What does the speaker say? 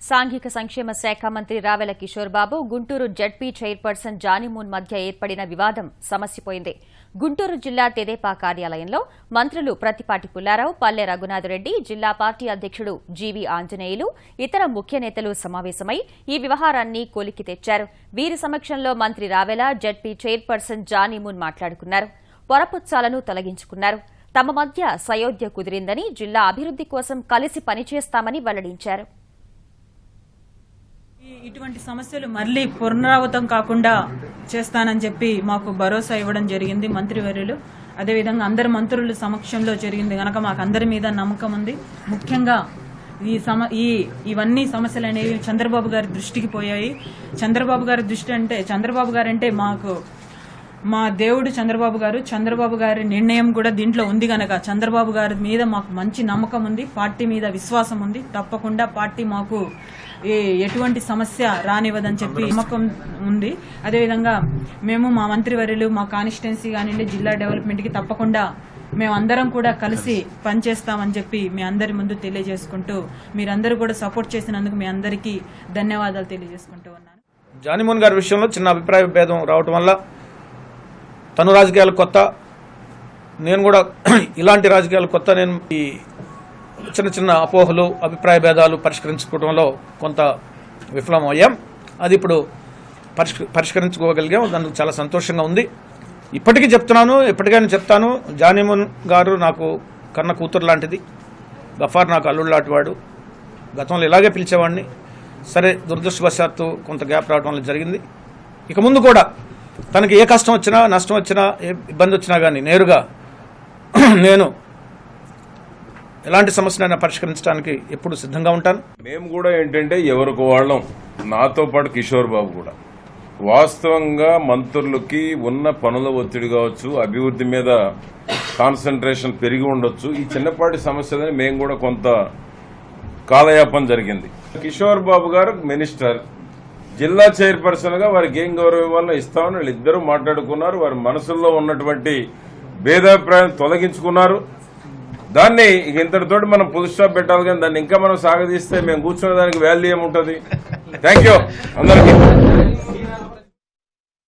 సాంఘిక సంక్షేమ శాఖ మంత్రి రావెల కిషోర్ బాబు గుంటూరు జడ్పీ చైర్పర్సన్ జానీమూన్ మధ్య ఏర్పడిన వివాదం సమసిపోయింది. గుంటూరు జిల్లా తెదేపా కార్యాలయంలో మంత్రులు ప్రత్తిపాటి పుల్లారావు, పల్లె రఘునాథరెడ్డి, జిల్లా పార్టీ అధ్యక్షుడు జీవీ ఆంజనేయులు, ఇతర ముఖ్య నేతలు సమావేశమై ఈ వ్యవహారాన్ని కొలిక్కి తెచ్చారు. వీరి సమక్షంలో మంత్రి రావెల, జడ్పీ చైర్పర్సన్ జానీమూన్ మాట్లాడుకున్నారు. పొరపుచ్చాలను తొలగించుకున్నారు. తమ మధ్య సయోధ్య కుదిరిందని, జిల్లా అభివృద్ది కోసం కలిసి పనిచేస్తామని వెల్లడించారు. ఇటువంటి సమస్యలు మళ్లీ పునరావృతం కాకుండా చేస్తానని చెప్పి మాకు భరోసా ఇవ్వడం జరిగింది మంత్రివర్యులు. అదేవిధంగా అందరు మంత్రుల సమక్షంలో జరిగింది కనుక మాకు అందరి మీద నమ్మకం ఉంది. ముఖ్యంగా ఇవన్నీ సమస్యలు అనేవి చంద్రబాబు గారి దృష్టికి పోయాయి. చంద్రబాబు గారు అంటే మాకు మా దేవుడు చంద్రబాబు గారి నిర్ణయం కూడా దీంట్లో ఉంది గనక చంద్రబాబు గారి మీద మాకు మంచి నమ్మకం ఉంది. పార్టీ మీద విశ్వాసం ఉంది. తప్పకుండా పార్టీ మాకు ఎటువంటి సమస్య రానివ్వదని చెప్పి నమ్మకం ఉంది. అదేవిధంగా మేము మా మంత్రివర్యులు, మా కాన్స్టిట్యున్సీ కానివ్వండి, జిల్లా డెవలప్మెంట్ కి తప్పకుండా మేమందరం కూడా కలిసి పనిచేస్తామని చెప్పి మీ అందరి ముందు తెలియజేసుకుంటూ, మీరందరూ కూడా సపోర్ట్ చేసినందుకు మీ అందరికీ ధన్యవాదాలు తెలియజేసుకుంటూ ఉన్నాను. జానీమూన్ గారి విషయంలో చిన్న అభిప్రాయ భేదం రావటం వల్ల తను రాజకీయాలు కొత్త, నేను కూడా ఇలాంటి రాజకీయాలు కొత్త, నేను ఈ చిన్న చిన్న అపోహలు, అభిప్రాయ భేదాలు పరిష్కరించుకోవడంలో కొంత విఫలం అయ్యాం. అది ఇప్పుడు పరిష్కరించుకోగలిగాం. దానికి చాలా సంతోషంగా ఉంది. ఇప్పటికీ చెప్తున్నాను, ఎప్పటికైనా చెప్తాను, జానీమూన్ గారు నాకు కన్న కూతురు లాంటిది. గఫార్ నాకు అల్లుడు లాంటివాడు. గతంలో ఇలాగే పిలిచేవాడిని. సరే, దురదృష్టవశాత్తు కొంత గ్యాప్ రావడం వల్ల జరిగింది. ఇక ముందు కూడా తనకి ఏ కష్టం వచ్చినా, నష్టం వచ్చినా, ఏ ఇబ్బంది వచ్చినా కానీ నేరుగా నేను ఎలాంటి సమస్యనైనా పరిష్కరించడానికి ఎప్పుడు సిద్ధంగా ఉంటాను. మేము కూడా ఏంటంటే ఎవరికి వాళ్ళం, నాతో పాటు కిషోర్ బాబు కూడా వాస్తవంగా మంత్రులకి ఉన్న పనుల ఒత్తిడి కావచ్చు, అభివృద్ధి మీద కాన్సన్ట్రేషన్ పెరిగి ఉండొచ్చు. ఈ చిన్నపాటి సమస్యలని మేము కూడా కొంత కాలయాపన జరిగింది. కిషోర్ బాబు గారు మినిస్టర్, జిల్లా చైర్పర్సన్ గా వారికి ఏం గౌరవం ఇవ్వాలో ఇస్తామని వీళ్ళిద్దరూ మాట్లాడుకున్నారు. వారి మనసుల్లో ఉన్నటువంటి భేదాభిప్రాయం తొలగించుకున్నారు. దాన్ని ఇంతటితోటి మనం ఫుల్ స్టాప్ పెట్టాలి. కానీ దాన్ని ఇంకా మనం సాగదీస్తే మేము కూర్చునే దానికి వాల్యూ ఏముంటుంది? థ్యాంక్ యూ అందరికీ.